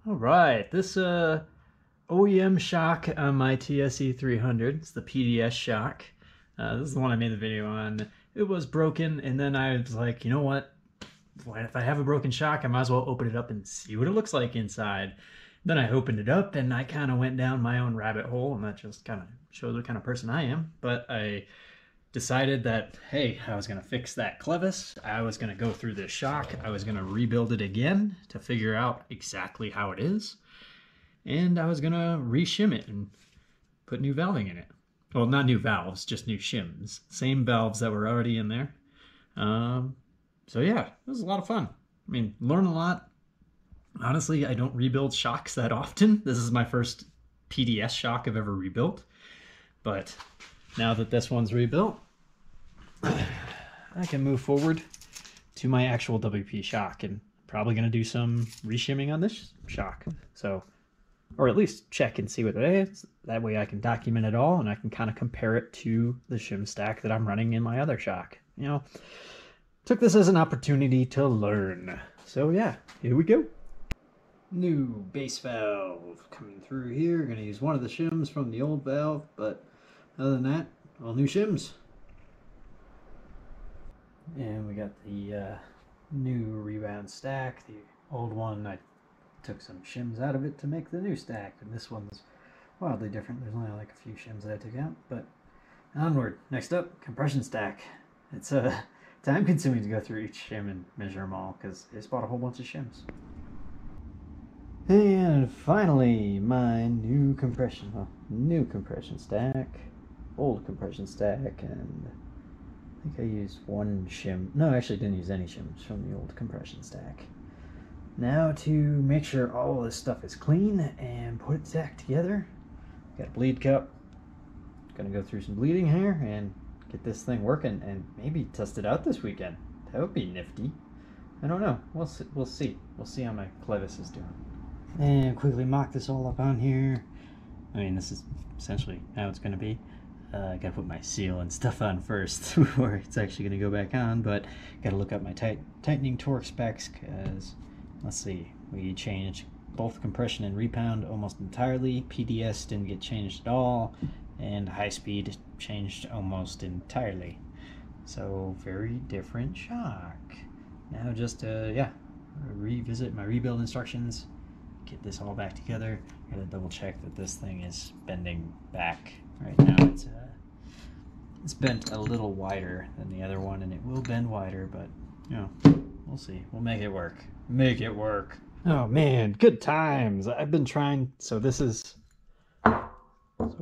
All right, this OEM shock on my TSE300. It's the PDS shock. This is the one I made the video on. It was broken, and then I was like, you know what? If I have a broken shock, I might as well open it up and see what it looks like inside. Then I opened it up, and I kind of went down my own rabbit hole, and that just kind of shows what kind of person I am. But I decided that, hey, I was going to fix that clevis. I was going to go through this shock. I was going to rebuild it again to figure out exactly how it is. And I was going to reshim it and put new valving in it. Well, not new valves, just new shims. Same valves that were already in there. So yeah, it was a lot of fun. I mean, learn a lot. Honestly, I don't rebuild shocks that often. This is my first PDS shock I've ever rebuilt. But now that this one's rebuilt, I can move forward to my actual WP shock, and probably going to do some reshimming on this shock. So, or at least check and see what it is. That way I can document it all, and I can kind of compare it to the shim stack that I'm running in my other shock. You know, took this as an opportunity to learn. So yeah, here we go. New base valve coming through here. Going to use one of the shims from the old valve, but other than that, all new shims. And we got the new Rebound stack. The old one, I took some shims out of it to make the new stack, and this one's wildly different. There's only like a few shims that I took out, but onward. Next up, compression stack. It's time consuming to go through each shim and measure them all, because I just bought a whole bunch of shims. And finally, my new compression stack, old compression stack, and I think I used one shim. No, I actually didn't use any shims from the old compression stack. Now to make sure all this stuff is clean and put it back together. Got a bleed cup. Gonna go through some bleeding here and get this thing working and maybe test it out this weekend. That would be nifty. I don't know. We'll see. We'll see how my clevis is doing. And quickly mock this all up on here. I mean, this is essentially how it's gonna be. I gotta put my seal and stuff on first before it's actually gonna go back on, but gotta look up my tightening torque specs, because let's see, we changed both compression and rebound almost entirely. PDS didn't get changed at all, and high speed changed almost entirely. So very different shock. Now just yeah, revisit my rebuild instructions, get this all back together. Gotta double check that this thing is bending back. Right now it's bent a little wider than the other one, and it will bend wider, but you know, we'll see. We'll make it work. Make it work. Oh man, good times. I've been trying. So this is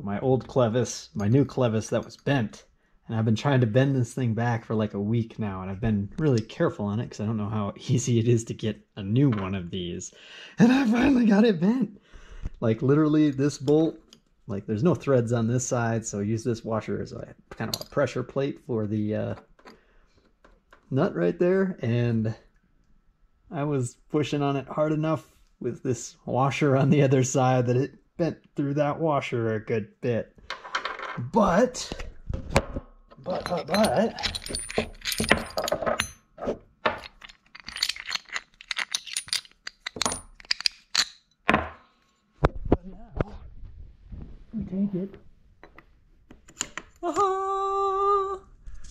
my old clevis, my new clevis that was bent, and I've been trying to bend this thing back for like a week now, and I've been really careful on it because I don't know how easy it is to get a new one of these, and I finally got it bent. Like literally this bolt, like there's no threads on this side, so I use this washer as a kind of a pressure plate for the nut right there, and I was pushing on it hard enough with this washer on the other side that it bent through that washer a good bit. But now we take it. Aha!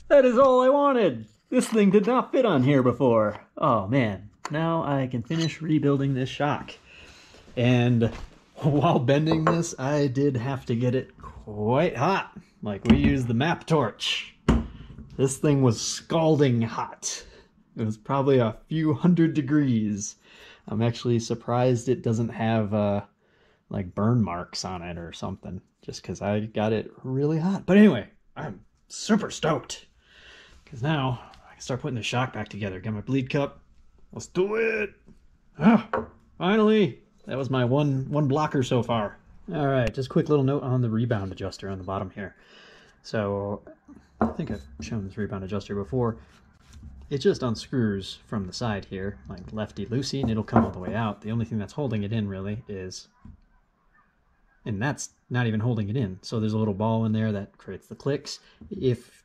That is all I wanted. This thing did not fit on here before. Oh man, now I can finish rebuilding this shock. And while bending this, I did have to get it quite hot. Like we used the map torch. This thing was scalding hot. It was probably a few hundred degrees. I'm actually surprised it doesn't have like burn marks on it or something, just because I got it really hot. But anyway, I'm super stoked, because now I can start putting the shock back together. Got my bleed cup. Let's do it. Ah, finally. That was my one blocker so far. All right, just a quick little note on the rebound adjuster on the bottom here. So I think I've shown this rebound adjuster before. It just unscrews from the side here, like lefty-loosey, and it'll come all the way out. The only thing that's holding it in really is, and that's not even holding it in. So there's a little ball in there that creates the clicks. If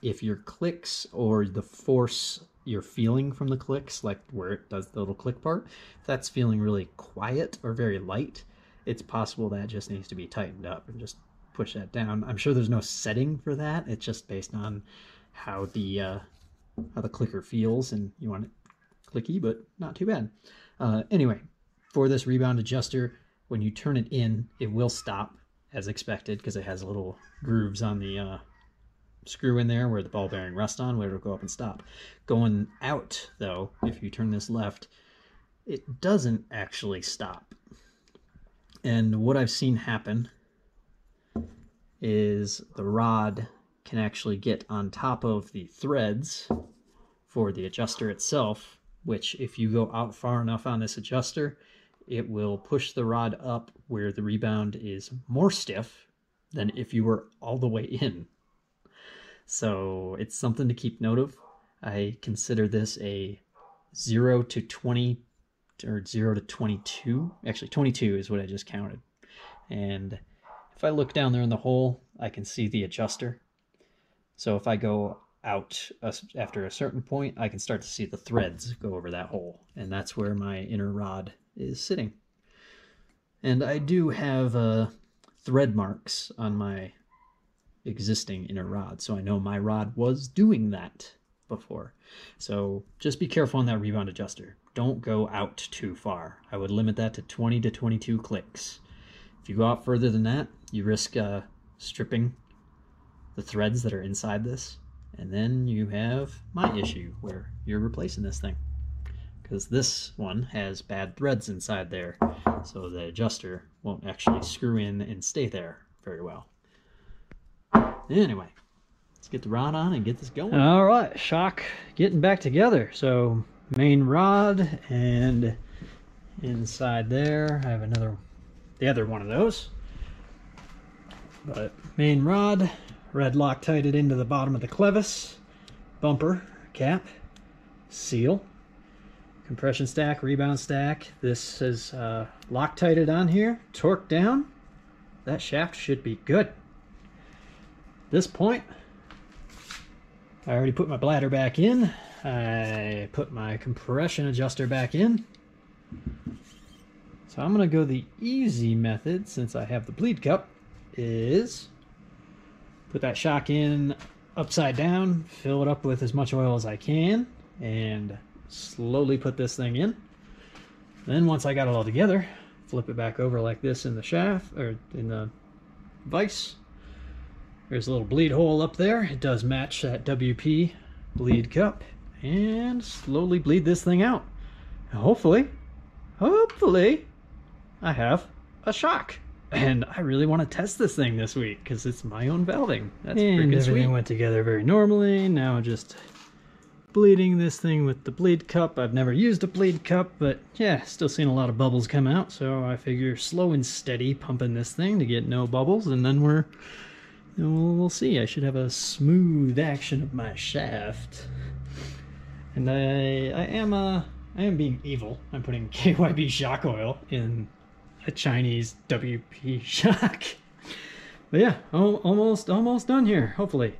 your clicks or the force you're feeling from the clicks, like where it does the little click part, if that's feeling really quiet or very light, it's possible that just needs to be tightened up, and just push that down. I'm sure there's no setting for that. It's just based on how the clicker feels, and you want it clicky, but not too bad. Anyway, for this Rebound adjuster, when you turn it in, it will stop as expected because it has little grooves on the screw in there where the ball bearing rests on, where it'll go up and stop. Going out, though, if you turn this left, it doesn't actually stop. And what I've seen happen is the rod can actually get on top of the threads for the adjuster itself, which if you go out far enough on this adjuster, it will push the rod up where the Rebound is more stiff than if you were all the way in. So it's something to keep note of. I consider this a 0 to 20 or 0 to 22. Actually, 22 is what I just counted. And if I look down there in the hole, I can see the adjuster. So if I go out after a certain point, I can start to see the threads go over that hole. And that's where my inner rod is sitting. And I do have thread marks on my existing inner rod, so I know my rod was doing that before. So just be careful on that Rebound adjuster. Don't go out too far. I would limit that to 20 to 22 clicks. If you go out further than that, you risk stripping the threads that are inside this, and then you have my issue where you're replacing this thing, because this one has bad threads inside there, so the adjuster won't actually screw in and stay there very well. Anyway, let's get the rod on and get this going. All right, shock getting back together. So main rod, and inside there I have the other one of those. But main rod, red Loctited into the bottom of the clevis, bumper cap, seal, compression stack, Rebound stack. This is Loctited on here, torqued down. That shaft should be good. This point, I already put my bladder back in. I put my compression adjuster back in. So I'm going to go the easy method, since I have the bleed cup, is put that shock in upside down, fill it up with as much oil as I can, and slowly put this thing in. Then once I got it all together, flip it back over like this in the shaft, or in the vise. There's a little bleed hole up there. It does match that WP bleed cup. And slowly bleed this thing out. And hopefully, I have a shock. And I really want to test this thing this week, because it's my own valving. That's freaking sweet. Everything went together very normally. Now just bleeding this thing with the bleed cup. I've never used a bleed cup, but yeah, still seeing a lot of bubbles come out. So I figure slow and steady pumping this thing to get no bubbles, and then we'll see. I should have a smooth action of my shaft. And I am being evil. I'm putting KYB shock oil in a Chinese WP shock. But yeah, almost done here, hopefully.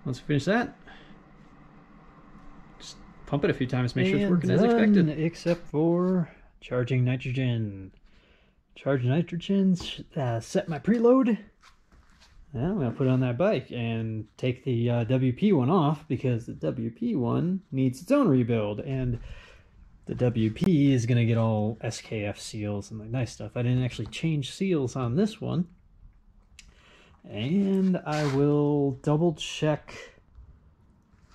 Once we finish that, just pump it a few times, make sure it's working as expected. Except for charging nitrogen. Charge nitrogen, set my preload. Now I'm going to put it on that bike and take the WP one off, because the WP one needs its own rebuild, and the WP is going to get all SKF seals and like nice stuff. I didn't actually change seals on this one, and I will double check.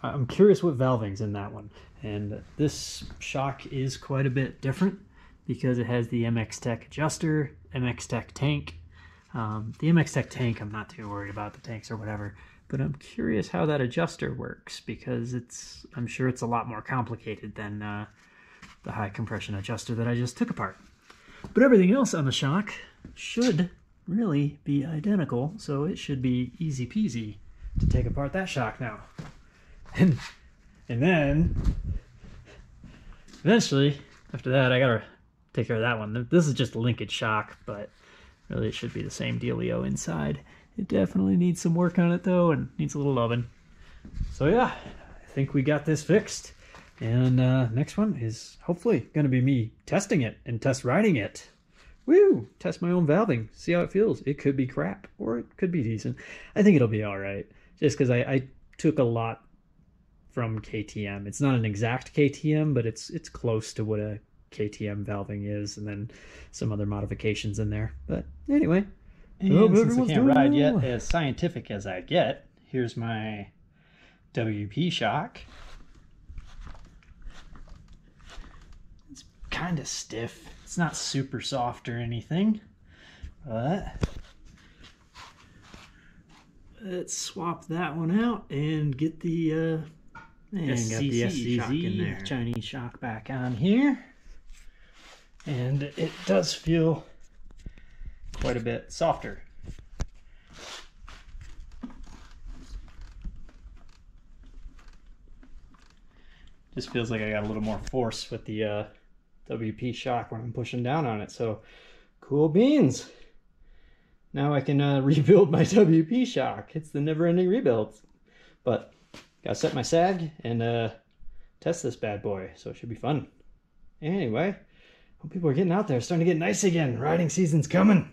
I'm curious what valving's in that one, and this shock is quite a bit different because it has the MX Tech adjuster, MX Tech tank. The MX Tech tank, I'm not too worried about the tanks or whatever, but I'm curious how that adjuster works, because I'm sure it's a lot more complicated than the high compression adjuster that I just took apart. But everything else on the shock should really be identical, so it should be easy peasy to take apart that shock now. And then eventually, after that, I gotta take care of that one. This is just a linkage shock, but really, it should be the same dealio inside. It definitely needs some work on it, though, and needs a little loving. So yeah, I think we got this fixed. And next one is hopefully going to be me testing it and test riding it. Woo! Test my own valving, see how it feels. It could be crap, or it could be decent. I think it'll be all right, just because I took a lot from KTM. It's not an exact KTM, but it's close to what a KTM valving is, and then some other modifications in there. But anyway, and since I can't ride yet, as scientific as I get, here's my WP shock. It's kind of stiff. It's not super soft or anything, but let's swap that one out and get the SCZ shock in there. Chinese shock back on here. And it does feel quite a bit softer. Just feels like I got a little more force with the WP shock when I'm pushing down on it. So cool beans. Now I can rebuild my WP shock. It's the never-ending rebuild. But gotta set my sag and test this bad boy, so it should be fun. Anyway, hope people are getting out there. It's starting to get nice again. Riding season's coming.